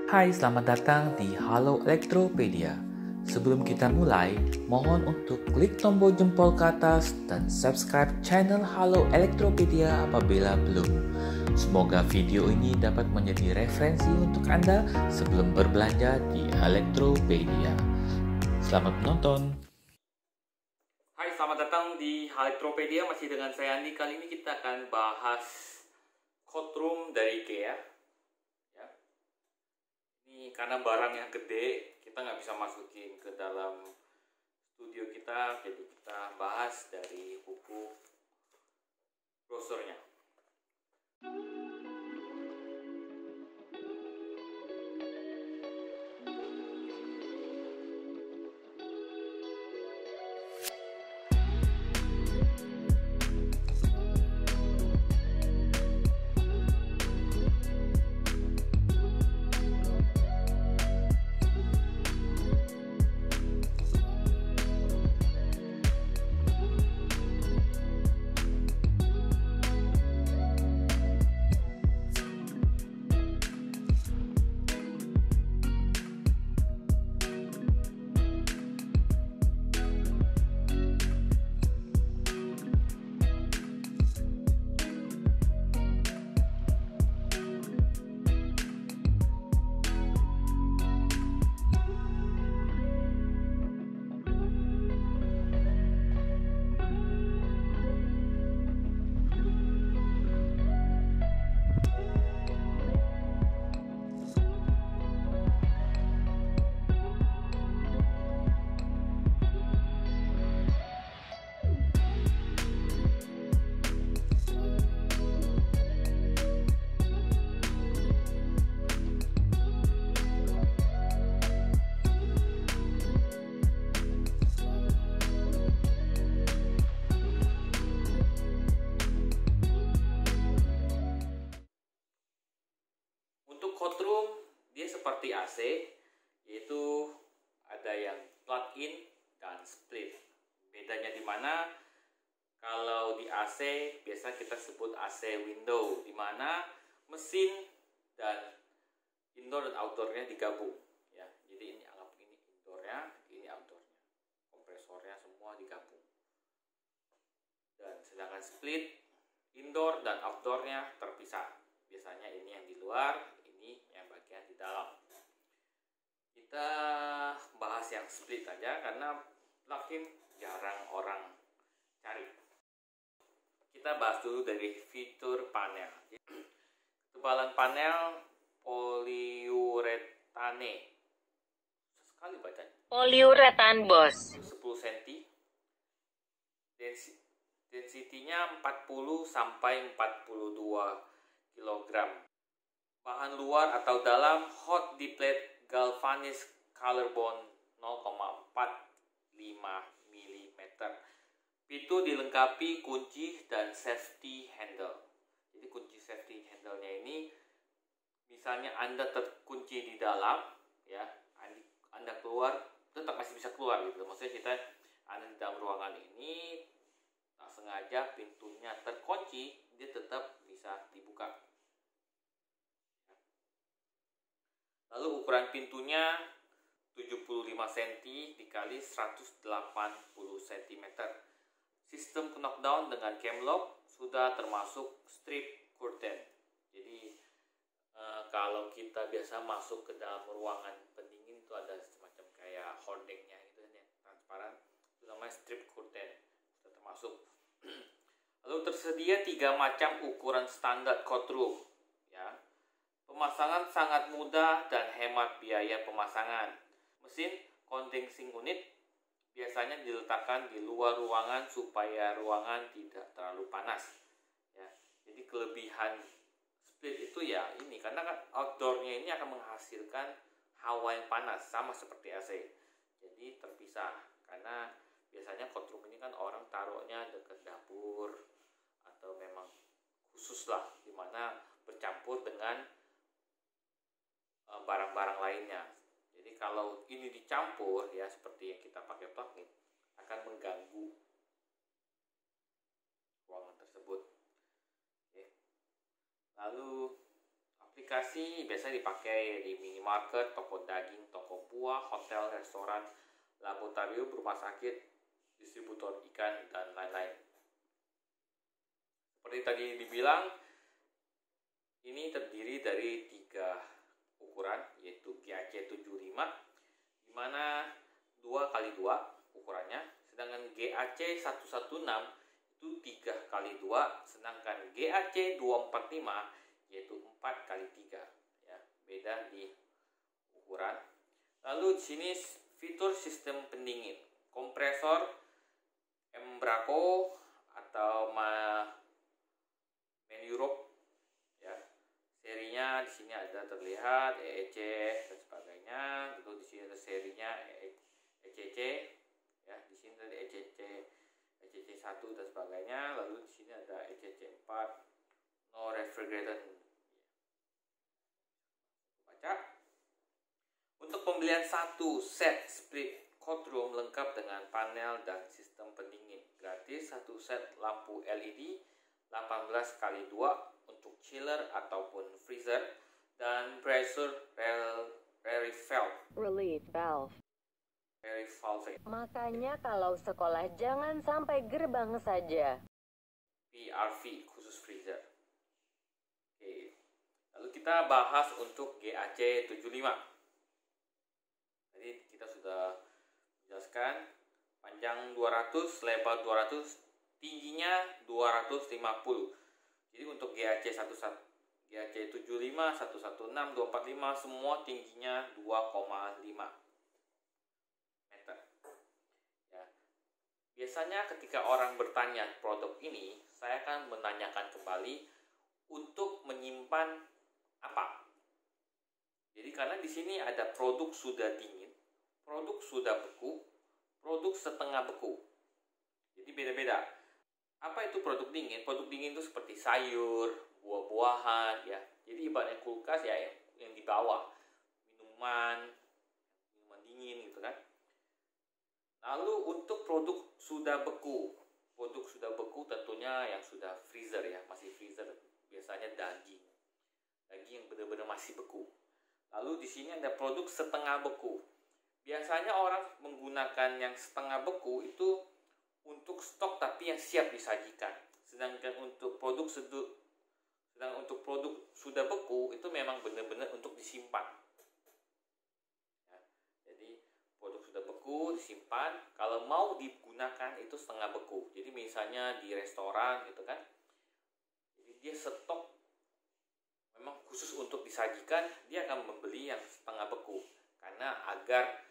Hai, selamat datang di Halo Elektropedia. Sebelum kita mulai, mohon untuk klik tombol jempol ke atas dan subscribe channel Halo Elektropedia apabila belum. Semoga video ini dapat menjadi referensi untuk Anda sebelum berbelanja di Elektropedia. Selamat menonton. Hai, selamat datang di Halo Elektropedia. Masih dengan saya Andi. Kali ini kita akan bahas courtroom dari IKEA. Ini karena barangnya gede, kita nggak bisa masukin ke dalam studio kita, jadi kita bahas dari buku brosurnya. Courtroom dia seperti AC, yaitu ada yang plug-in dan split. Bedanya di mana? Kalau di AC biasa kita sebut AC window, di mana mesin dan indoor dan outdoornya digabung. Ya, jadi ini anggap ini indoornya, ini outdoornya, kompresornya semua digabung. Dan sedangkan split, indoor dan outdoornya terpisah. Biasanya ini yang di luar, yang bagian di dalam. Kita bahas yang split aja karena plugin jarang orang cari. Kita bahas dulu dari fitur panel. Ketebalan panel poliuretane. Sekali bacanya. Poliuretan, bos. 10 cm. Densitinya 40 sampai 42 kg. Bahan luar atau dalam hot diplet galvanized carbon 0,45 mm. Pintu dilengkapi kunci dan safety handle. Jadi kunci safety handle-nya ini, misalnya Anda terkunci di dalam, ya, Anda keluar tetap masih bisa keluar gitu. Maksudnya kita Anda di dalam ruangan ini tak sengaja pintunya terkunci, dia tetap bisa dibuka. Lalu ukuran pintunya 75 cm dikali 180 cm. Sistem knockdown dengan camlock sudah termasuk strip curtain. Jadi kalau kita biasa masuk ke dalam ruangan pendingin itu ada semacam kayak hordengnya gitu ya, transparan. Itu namanya strip curtain. Sudah termasuk. Lalu tersedia 3 macam ukuran standar courtroom. Ya. Pemasangan sangat mudah dan hemat biaya pemasangan. Mesin condensing unit biasanya diletakkan di luar ruangan supaya ruangan tidak terlalu panas. Ya, jadi kelebihan split itu ya ini, karena kan outdoornya ini akan menghasilkan hawa yang panas sama seperti AC. Jadi terpisah, karena biasanya courtroom ini kan orang taruhnya dekat dapur atau memang khusus lah, dimana bercampur dengan barang-barang lainnya. Jadi kalau ini dicampur ya seperti yang kita pakai plugin akan mengganggu ruangan tersebut. Oke. Lalu aplikasi biasa dipakai di minimarket, toko daging, toko buah, hotel, restoran, laboratorium, rumah sakit, distributor ikan, dan lain-lain. Seperti tadi dibilang, ini terdiri dari 3 ukuran, yaitu GAC 75, di mana 2x2 ukurannya, sedangkan GAC 116 itu 3x2, sedangkan GAC 245 yaitu 4x3, ya, beda di ukuran. Lalu di sini fitur sistem pendingin, kompresor Embraco atau Man Europe, ya. Serinya di sini ada terlihat EEC dan sebagainya. Lalu di sini ada serinya ECC, ya. Di sini ada ECC 1 dan sebagainya. Lalu di sini ada ECC 4, no refrigerant. Baca. Untuk pembelian 1 set split courtroom lengkap dengan panel dan sistem pendingin, gratis 1 set lampu LED 18x2 untuk chiller ataupun freezer, dan pressure relief valve. Makanya kalau sekolah jangan sampai gerbang saja. PRV khusus freezer. Oke. Lalu kita bahas untuk GAC 75. Tadi kita sudah menjelaskan panjang 200, lebar 200, tingginya 250. Jadi untuk GAC 75, 116, 245 semua tingginya 2,5 meter. Ya. Biasanya ketika orang bertanya produk ini, saya akan menanyakan kembali untuk menyimpan apa. Jadi karena di sini ada produk sudah dingin, produk sudah beku, produk setengah beku. Jadi beda-beda. Apa itu produk dingin? Produk dingin itu seperti sayur, buah-buahan, ya. Jadi ibaratnya kulkas, ya, yang di bawah, minuman dingin gitu kan. Lalu untuk produk sudah beku tentunya yang sudah freezer, ya, masih freezer. Biasanya daging yang benar-benar masih beku. Lalu di sini ada produk setengah beku. Biasanya orang menggunakan yang setengah beku itu untuk stok tapi yang siap disajikan. Sedangkan untuk produk sudah beku itu memang benar-benar untuk disimpan. Ya, jadi produk sudah beku disimpan. Kalau mau digunakan itu setengah beku. Jadi misalnya di restoran gitu kan. Jadi dia stok memang khusus untuk disajikan, dia akan membeli yang setengah beku karena agar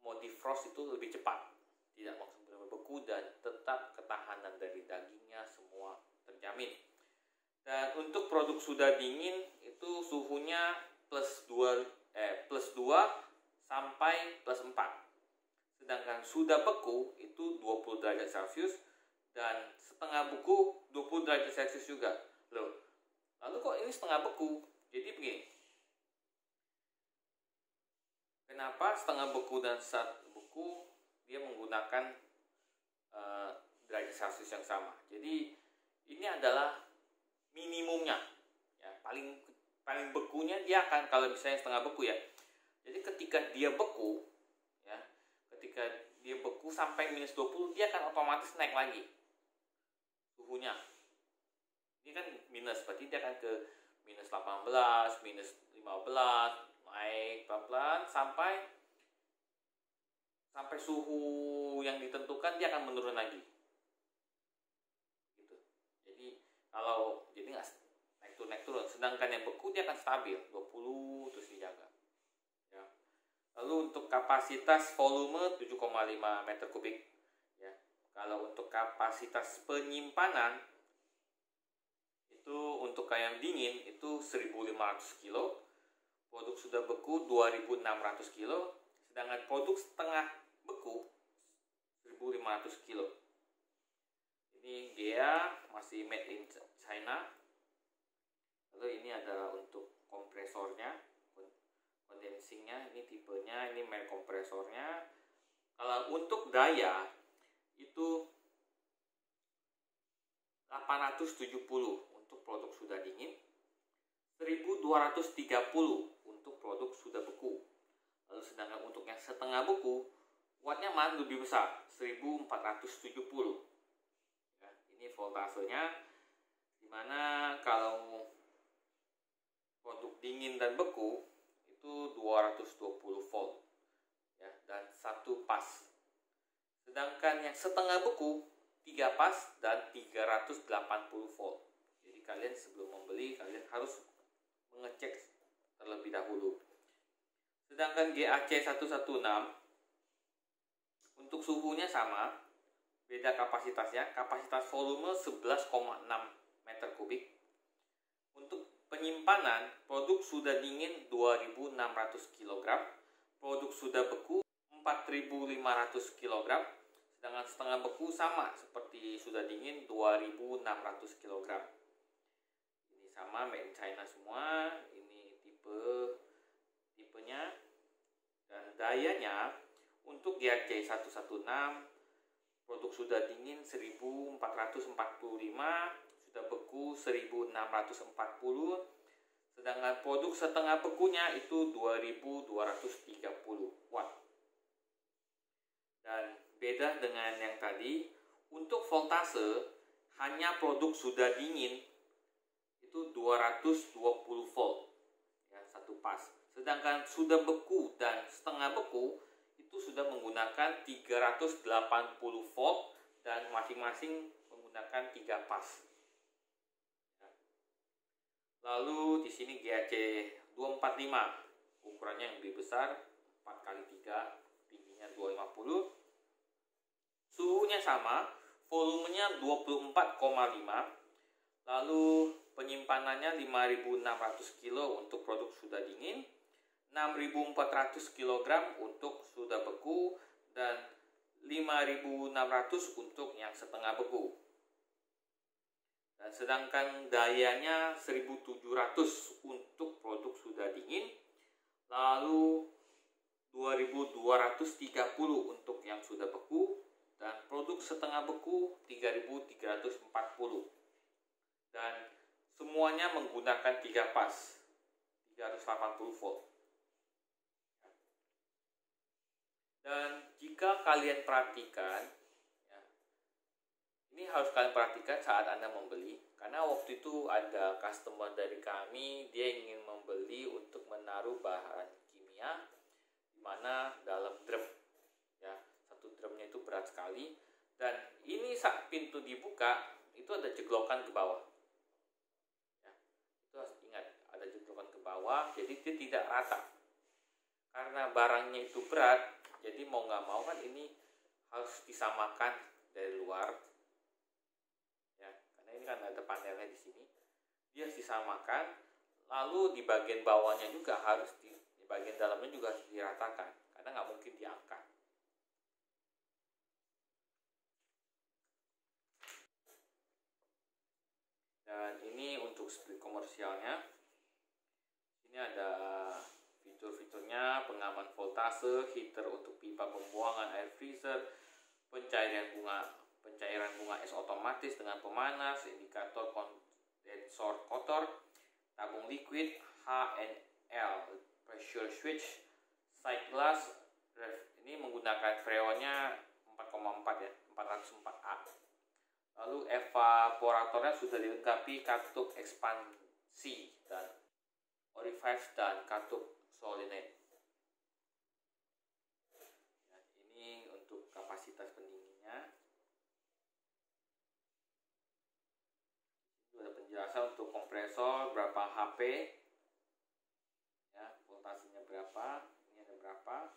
mau defrost itu lebih cepat, tidak langsung benar-benar beku dan tetap ketahanan dari dagingnya semua terjamin. Dan untuk produk sudah dingin itu suhunya plus 2 sampai plus 4. Sedangkan sudah beku itu 20 derajat Celcius dan setengah beku 20 derajat Celcius juga. Lalu kok ini setengah beku? Jadi begini. Kenapa setengah beku dan satu beku dia menggunakan derajat Celcius yang sama? Jadi ini adalah minimumnya, ya, paling bekunya dia akan, kalau misalnya setengah beku, ya. Jadi ketika dia beku, ya, sampai minus 20 dia akan otomatis naik lagi suhunya. Ini kan minus, berarti dia akan ke minus 18, minus 15, naik pelan-pelan sampai suhu yang ditentukan dia akan menurun lagi. Gitu. Jadi nggak naik turun. Sedangkan yang beku dia akan stabil 20 terus dijaga. Ya. Lalu untuk kapasitas volume 7,5 meter kubik. Ya. Kalau untuk kapasitas penyimpanan itu untuk yang dingin itu 1.500 kilo, produk sudah beku 2.600 kilo, sedangkan produk setengah beku 1.500 kilo. Ini dia masih made in China. Lalu ini adalah untuk kompresornya, condensingnya, ini tipenya, ini merek kompresornya. Kalau untuk daya itu 870 untuk produk sudah dingin, 1230 untuk produk sudah beku. Lalu sedangkan untuk yang setengah beku, wattnya malah lebih besar, 1470. Ya, ini voltasenya, dimana kalau produk dingin dan beku itu 220 volt ya, dan 1 pas. Sedangkan yang setengah beku 3 pas dan 380 volt. Jadi kalian sebelum membeli, kalian harus mengecek terlebih dahulu. Sedangkan GAC116 untuk suhunya sama, beda kapasitasnya. Kapasitas volume 11,6 meter kubik. Untuk penyimpanan, produk sudah dingin 2600 kg, produk sudah beku 4500 kg, sedangkan setengah beku sama seperti sudah dingin 2600 kg. Ini sama, made in China semua. Ini tipenya dan dayanya. Untuk GAC116 produk sudah dingin 1445, sudah beku 1640, sedangkan produk setengah bekunya itu 2230 watt. Dan beda dengan yang tadi, untuk voltase hanya produk sudah dingin itu 220 volt ya, 1 pas. Sedangkan sudah beku dan setengah beku itu sudah menggunakan 380 volt dan masing-masing menggunakan 3 pas. Lalu di sini GAC 245, ukurannya yang lebih besar, 4x3, tingginya 250. Suhunya sama, volumenya 24,5. Lalu penyimpanannya 5600 kilo untuk produk sudah dingin, 6400 kg untuk sudah beku, dan 5600 untuk yang setengah beku. Dan sedangkan dayanya 1700 untuk produk sudah dingin, lalu 2230 untuk yang sudah beku, dan produk setengah beku 3340. Dan semuanya menggunakan 3 pas, 380 volt. Dan jika kalian perhatikan, ya, ini harus kalian perhatikan saat Anda membeli, karena waktu itu ada customer dari kami, dia ingin membeli untuk menaruh bahan kimia, di mana dalam drum, ya, satu drumnya itu berat sekali, dan ini saat pintu dibuka itu ada jeglokan ke bawah. Ya, itu harus ingat, ada jeglokan ke bawah, jadi dia tidak rata. Karena barangnya itu berat, jadi mau nggak mau kan ini harus disamakan dari luar, ya, karena ini kan ada panelnya di sini, dia harus disamakan. Lalu di bagian bawahnya juga harus di bagian dalamnya juga harus diratakan, karena nggak mungkin diangkat. Dan ini untuk split komersialnya. Ini ada fitur-fiturnya: pengaman voltase, heater untuk pipa pembuangan air freezer, pencairan bunga es otomatis dengan pemanas, indikator kondensor kotor, tabung liquid, HNL, pressure switch, side glass. Ini menggunakan freonnya 4,4 ya, 404A. Lalu evaporatornya sudah dilengkapi katup ekspansi dan orifice dan katup solenoid. Ya, ini untuk kapasitas pendinginnya. Ini ada penjelasan untuk kompresor berapa HP, ya, voltasenya berapa, ini ada berapa.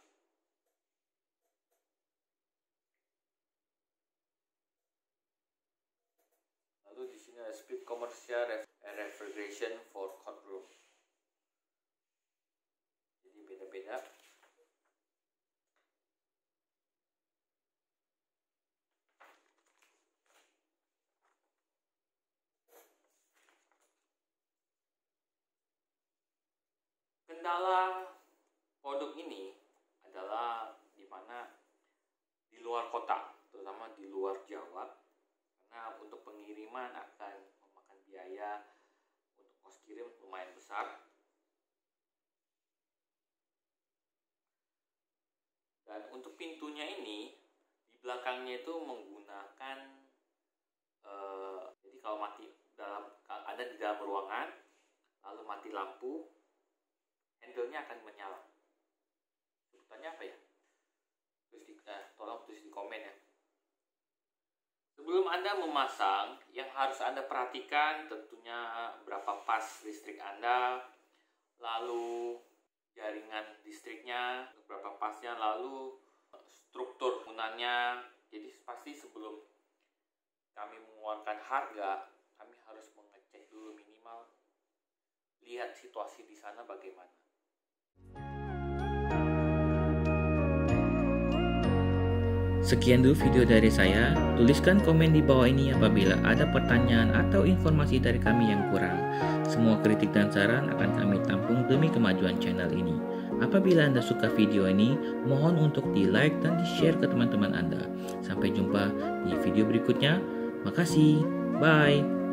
Lalu di sini ada split commercial refrigeration for cold room. Jadi beda-beda. Kendala produk ini adalah di mana di luar kota, terutama di luar Jawa. Nah, untuk pengiriman akan memakan biaya untuk kos kirim lumayan besar. Dan untuk pintunya ini di belakangnya itu menggunakan jadi kalau ada di dalam ruangan lalu mati lampu, handle-nya akan menyala. Sebutannya apa ya? Tolong tulis di komen ya. Sebelum Anda memasang, yang harus Anda perhatikan tentunya berapa pas listrik Anda, lalu jaringan listriknya, berapa pasnya, lalu struktur penggunaannya. Jadi pasti sebelum kami mengeluarkan harga, kami harus mengecek dulu minimal, lihat situasi di sana bagaimana. Sekian dulu video dari saya. Tuliskan komen di bawah ini apabila ada pertanyaan atau informasi dari kami yang kurang. Semua kritik dan saran akan kami tampung demi kemajuan channel ini. Apabila Anda suka video ini, mohon untuk di-like dan di-share ke teman-teman Anda. Sampai jumpa di video berikutnya. Makasih. Bye.